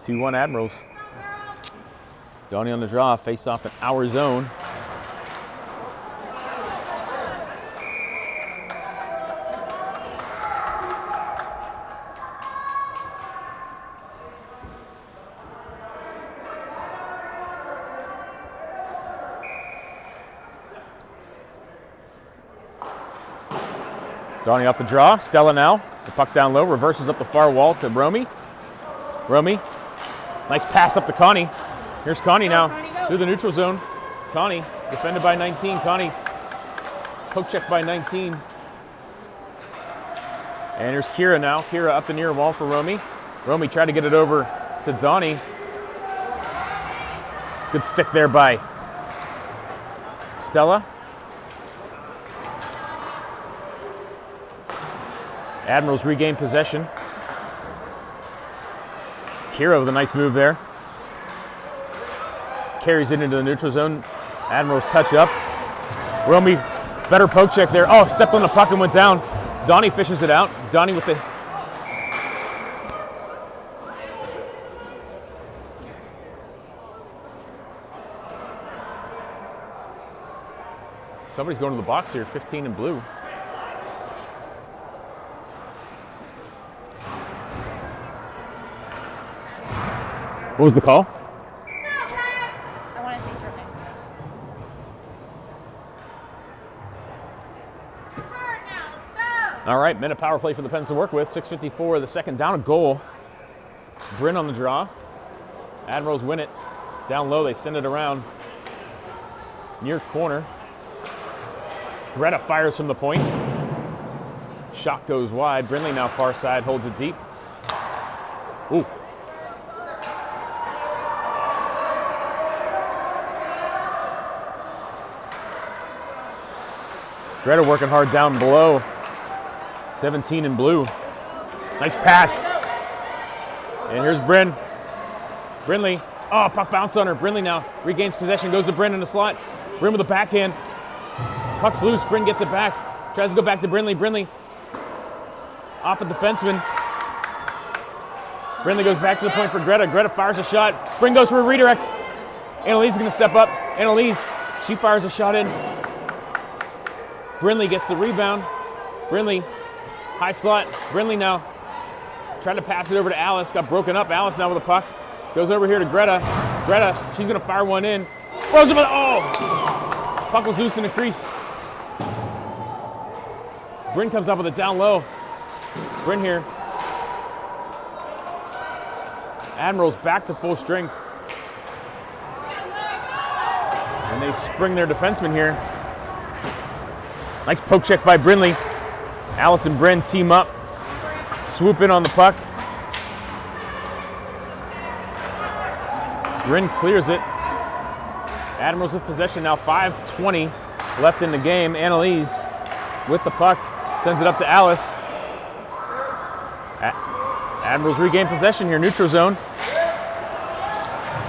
2-1 Admirals. Donnie on the draw, face off in our zone. Donnie off the draw. Stella now. The puck down low. Reverses up the far wall to Romy. Romy. Nice pass up to Connie. Here's Connie now. Through the neutral zone. Connie. Defended by 19. Connie. Poke check by 19. And here's Kira now. Kira up the near wall for Romy. Romy tried to get it over to Donnie. Good stick there by Stella. Admirals regain possession. Kira with a nice move there. Carries it into the neutral zone. Admirals touch up. Romy, better poke check there. Oh, stepped on the puck and went down. Donnie fishes it out. Donnie with the... Somebody's going to the box here, 15 in blue. What was the call? I want to say German. Now, let's go. All right, minute power play for the Pens to work with. 6:54 of the second, down a goal. Bryn on the draw. Admirals win it. Down low, they send it around. Near corner. Greta fires from the point. Shot goes wide. Brindley now far side, holds it deep. Ooh. Greta working hard down below. 17 in blue. Nice pass. And here's Bryn. Brinley. Oh, puck bounced on her. Brinley now regains possession, goes to Bryn in the slot. Bryn with a backhand. Puck's loose. Bryn gets it back. Tries to go back to Brinley. Brinley off a defenseman. Brinley goes back to the point for Greta. Greta fires a shot. Bryn goes for a redirect. Annalise is going to step up. Annalise, she fires a shot in. Brinley gets the rebound. Brinley, high slot. Brinley now trying to pass it over to Alice. Got broken up. Alice now with a puck. Goes over here to Greta. Greta, she's going to fire one in. Throws it, oh! Puck was loose in the crease. Bryn comes up with it down low. Bryn here. Admirals back to full strength. And they spring their defenseman here. Nice poke check by Brinley. Alice and Bryn team up. Swoop in on the puck. Bryn clears it. Admirals with possession now, 5:20 left in the game. Annalise with the puck, sends it up to Alice. Admirals regain possession here, neutral zone.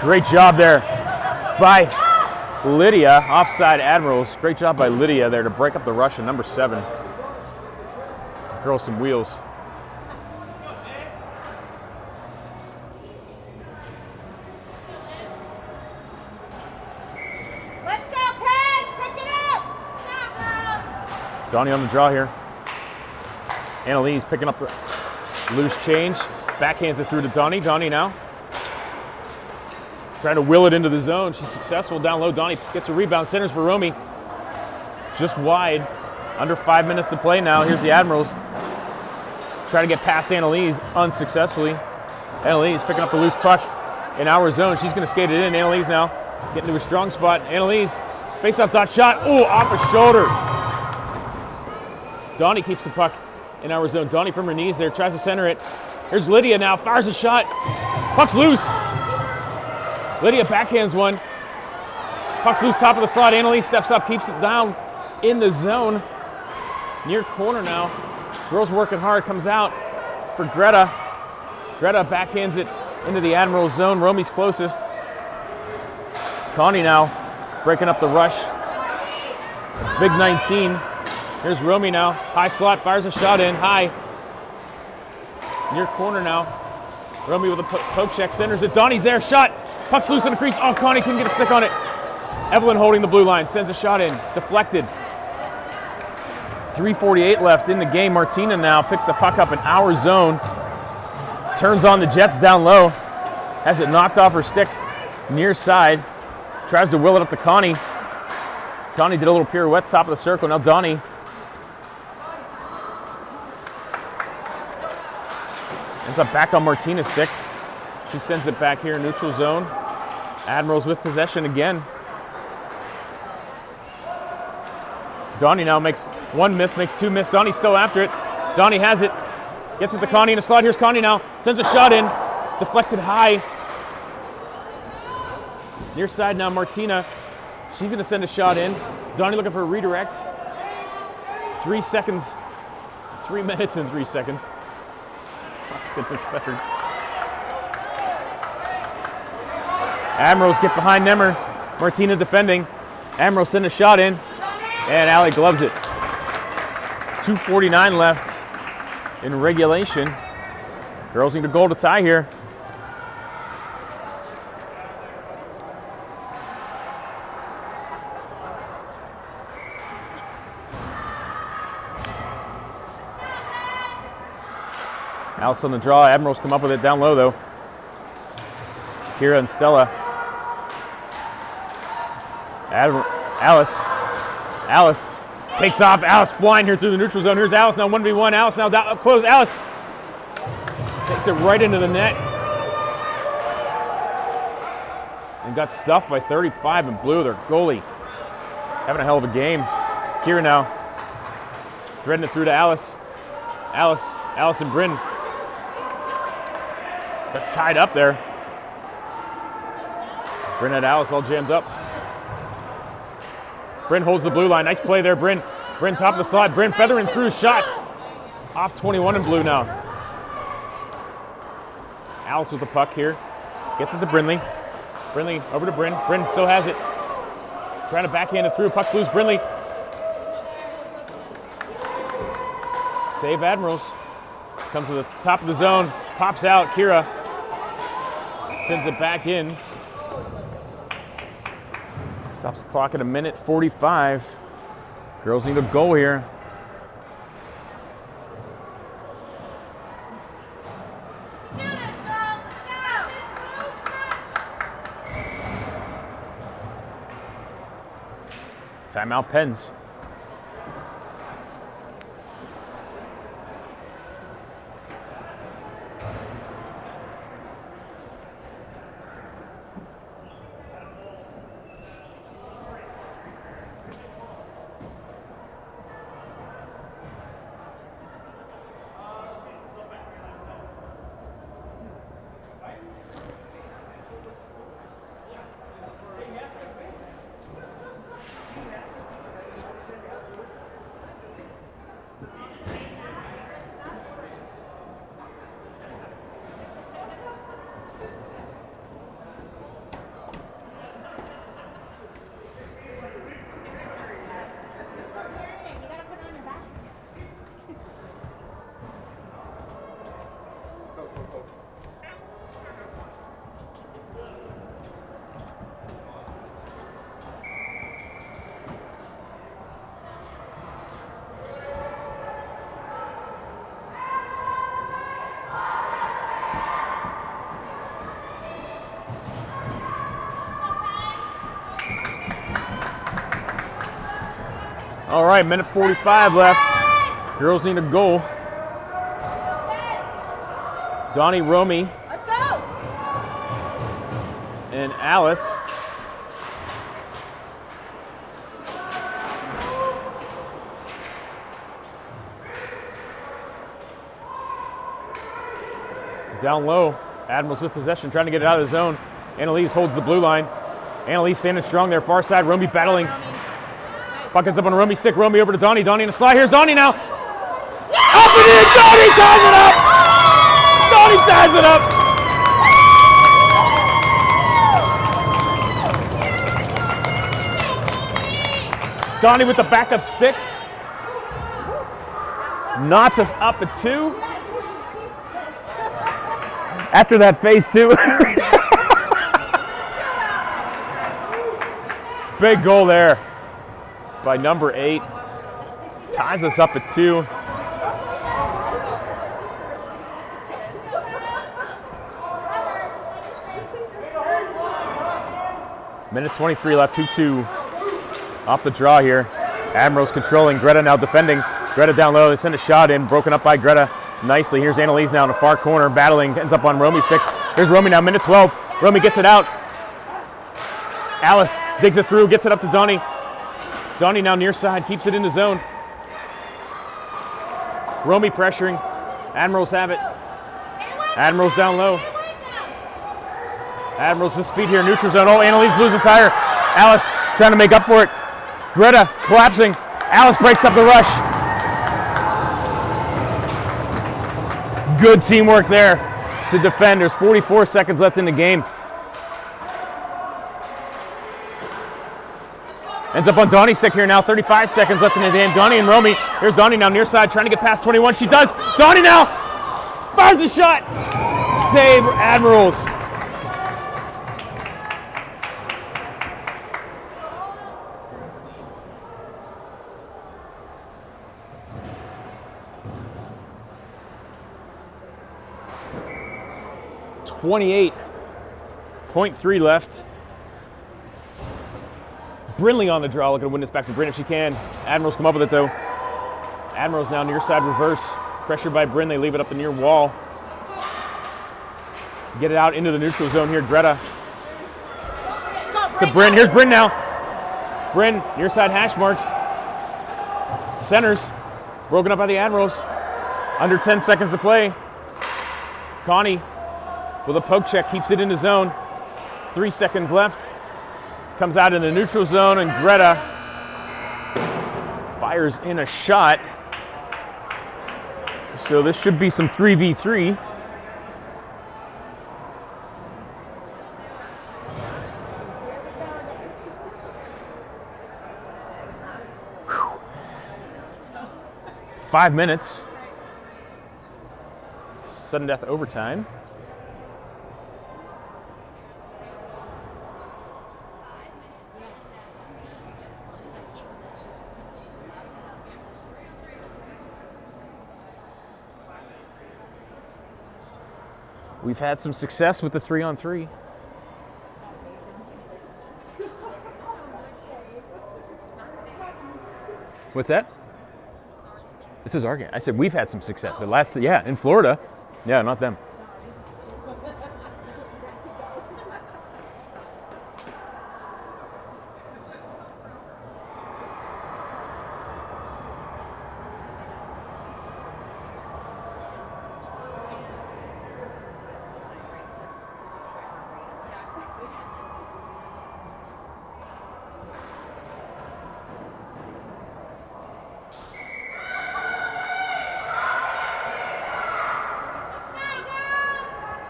Great job there by Lydia, offside Admirals. Great job by Lydia there to break up the rush in number 7. Girl, some wheels. Let's go, Paz! Pick it up! Donnie on the draw here. Annalise picking up the loose change. Backhands it through to Donnie. Donnie now trying to will it into the zone. She's successful down low. Donnie gets a rebound. Centers for Romy. Just wide. Under 5 minutes to play now. Here's the Admirals. Try to get past Annalise unsuccessfully. Annalise picking up the loose puck in our zone. She's going to skate it in. Annalise now getting to a strong spot. Annalise, face-off dot shot. Oh, off her shoulder. Donnie keeps the puck in our zone. Donnie from her knees there, tries to center it. Here's Lydia now, fires a shot. Puck's loose. Lydia backhands one. Puck's loose, top of the slot. Annalise steps up, keeps it down in the zone. Near corner now. Girls working hard, comes out for Greta. Greta backhands it into the Admiral zone. Romy's closest. Connie now breaking up the rush. Big 19. Here's Romy now. High slot, fires a shot in. High. Near corner now. Romy with a poke check, centers it. Donnie's there, shot. Puck's loose in the crease. Oh, Connie couldn't get a stick on it. Evelyn holding the blue line, sends a shot in. Deflected. 3:48 left in the game. Martina now picks the puck up in our zone. Turns on the Jets down low. Has it knocked off her stick near side. Tries to will it up to Connie. Connie did a little pirouette, top of the circle. Now Donnie. Ends up back on Martina's stick. She sends it back here, neutral zone. Admirals with possession again. Donnie now makes one miss, makes two miss. Donnie's still after it. Donnie has it. Gets it to Connie in a slot. Here's Connie now. Sends a shot in. Deflected high. Near side now, Martina. She's going to send a shot in. Donnie looking for a redirect. 3 seconds. 3 minutes and 3 seconds. Admirals get behind Nemmer. Martina defending. Admirals send a shot in. And Allie gloves it. 2:49 left in regulation. Girls need a goal to tie here. Alice on the draw. Admirals come up with it down low though. Kira and Stella. Alice takes off. Alice flying here through the neutral zone. Here's Alice now 1v1. Alice now down, up close. Alice takes it right into the net. And got stuffed by 35 in blue. Their goalie having a hell of a game. Kira now threading it through to Alice. Alice and Bryn. Got tied up there. Bryn had Alice all jammed up. Bryn holds the blue line. Nice play there, Bryn. Bryn top of the slot. Bryn feathering through, shot. Off 21 in blue now. Alice with the puck here. Gets it to Brinley. Brinley over to Bryn. Bryn still has it. Trying to backhand it through. Puck's loose. Brinley. Save Admirals. Comes to the top of the zone. Pops out. Kira sends it back in. Stops the clock at 1:45. Girls need a goal here. Timeout Pens. All right, 1:45 left. Girls need a goal. Donnie Romy. Let's go. And Alice. Down low. Admirals with possession, trying to get it out of the zone. Annalise holds the blue line. Annalise standing strong there, far side. Romy battling. Buckets up on Romy's stick. Romy over to Donnie. Donnie in a slide. Here's Donnie now. Up and in. Donnie ties it up. Donnie ties it up. Donnie with the backup stick. Knots us up at 2. After that phase 2. Big goal there by number 8. Ties us up at 2. Minute 23 left, 2-2. Off the draw here. Admirals controlling. Greta now defending. Greta down low. They send a shot in. Broken up by Greta nicely. Here's Annalise now in the far corner. Battling. Ends up on Romy's stick. Here's Romy now. Minute 12. Romy gets it out. Alice digs it through. Gets it up to Donnie. Donnie now near side. Keeps it in the zone. Romy pressuring. Admirals have it. Admirals down low. Admirals with speed here. Neutral zone. Oh, Annalise blues the tire. Alice trying to make up for it. Greta collapsing. Alice breaks up the rush. Good teamwork there to defend. There's 44 seconds left in the game. Ends up on Donnie's stick here now. 35 seconds left in the game. Donnie and Romy. Here's Donnie now near side trying to get past 21. She does. Donnie now fires a shot. Save Admirals. .3 left. Brinley on the draw, looking to win this back to Bryn if she can. Admirals come up with it though. Admirals now near side reverse. Pressured by Bryn, they leave it up the near wall. Get it out into the neutral zone here. Greta to Bryn. Here's Bryn now. Bryn, near side hash marks. Centers. Broken up by the Admirals. Under 10 seconds to play. Connie with a poke check, keeps it in the zone. 3 seconds left. Comes out in the neutral zone, and Greta fires in a shot. So this should be some 3v3. Whew. 5 minutes. Sudden death overtime. We've had some success with the 3-on-3. What's that? This is our game. I said we've had some success. The last, yeah, in Florida. Yeah, not them.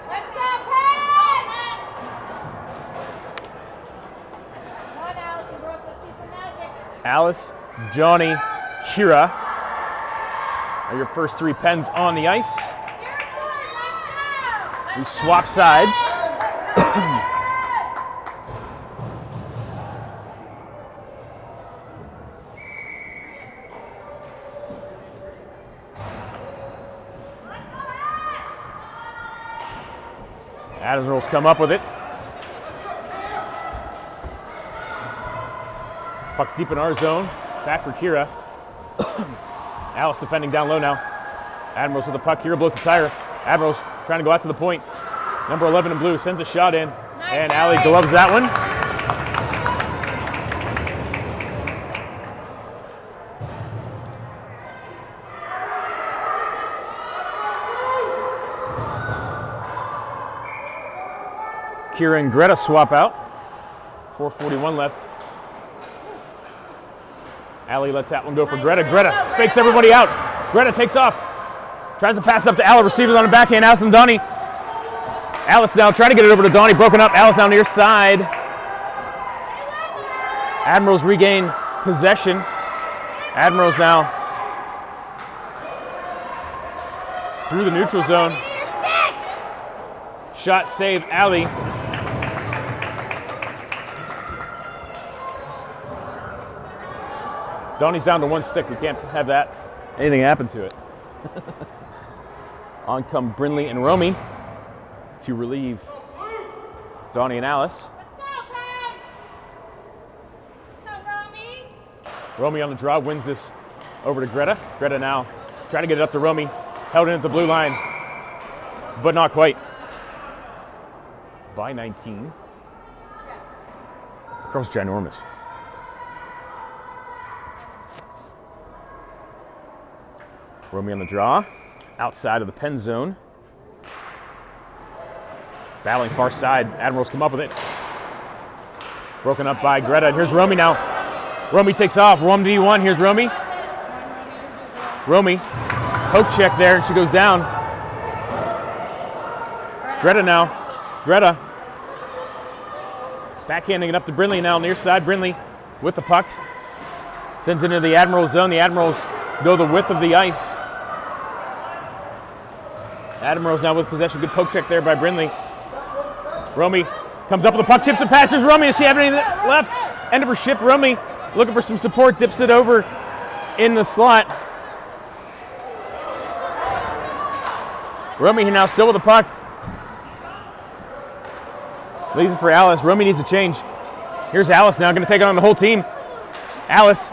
Let's go, Pat! Come on, Alice, you broke. Let's see some magic. Alice, Johnny, Kira are your first 3 pens on the ice. We swap sides. Admirals come up with it. Puck's deep in our zone. Back for Kira. Alice defending down low now. Admirals with the puck. Kira blows the tire. Admirals trying to go out to the point. Number 11 in blue sends a shot in. And Allie gloves that one. Kira and Greta swap out. 4:41 left. Allie lets that one go for Greta. Greta fakes everybody out. Greta takes off. Tries to pass up to Allie. Receivers on the backhand. Alice and Donnie. Alice now trying to get it over to Donnie. Broken up. Alice now near side. Admirals regain possession. Admirals now through the neutral zone. Shot save, Allie. Donnie's down to 1 stick. We can't have that. Anything happen to it. On come Brinley and Romy to relieve Donnie and Alice. Let's go, Pat! Go, Romy! Romy on the draw wins this over to Greta. Greta now trying to get it up to Romy. Held in at the blue line, but not quite. By 19. The girl's ginormous. Romy on the draw, outside of the pen zone. Battling far side, Admirals come up with it. Broken up by Greta, and here's Romy now. Romy takes off, 1v1, here's Romy. Romy, poke check there, and she goes down. Greta now, Greta. Backhanding it up to Brinley now, near side, Brinley with the puck. Sends it into the Admirals zone, the Admirals go the width of the ice. Admirals now with possession. Good poke check there by Brinley. Romy comes up with the puck, chips and passes. Romy, does she have anything left? End of her shift. Romy looking for some support, dips it over in the slot. Romy now still with the puck. Leaves it for Alice. Romy needs a change. Here's Alice now, going to take on the whole team. Alice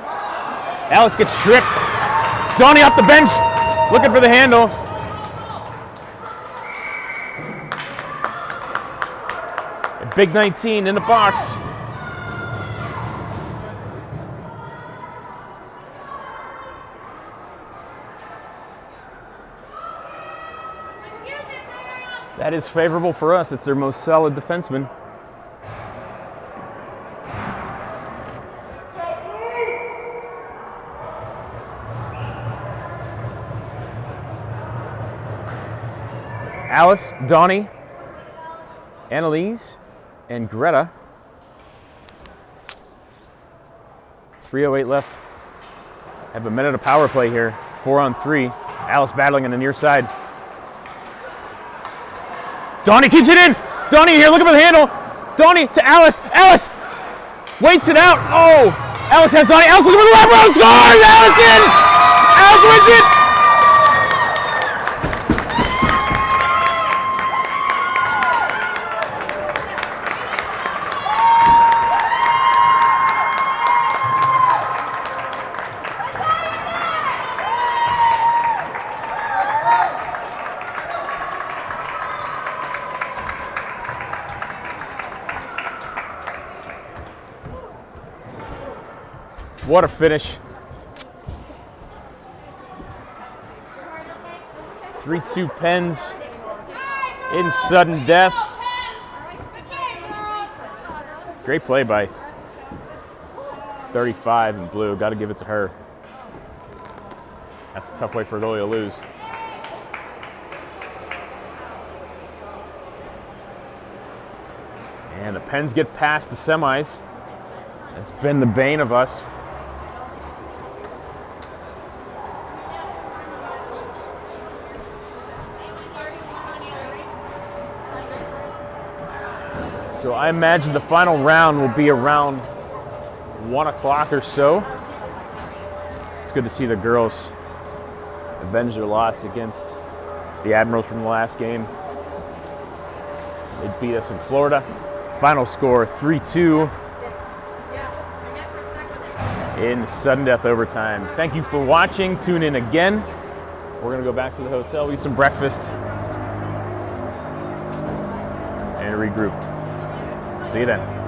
gets tripped. Donnie off the bench, looking for the handle. Big 19 in the box. That is favorable for us. It's their most solid defenseman. Alice, Donnie, Annalise, and Greta. 3:08 left. Have a minute of power play here. 4-on-3. Alice battling on the near side. Donnie keeps it in. Donnie here looking for the handle. Donnie to Alice. Alice waits it out. Oh, Alice has Donnie. Alice looking for the wraparound. Scores! Alice in! Alice wins it! What a finish. 3-2 Pens in sudden death. Great play by 35 in blue. Got to give it to her. That's a tough way for a goalie to lose. And the Pens get past the semis. It's been the bane of us. So I imagine the final round will be around 1 o'clock or so. It's good to see the girls avenge their loss against the Admirals from the last game. They beat us in Florida. Final score 3-2 in sudden death overtime. Thank you for watching. Tune in again. We're going to go back to the hotel, eat some breakfast, and regroup. See you then.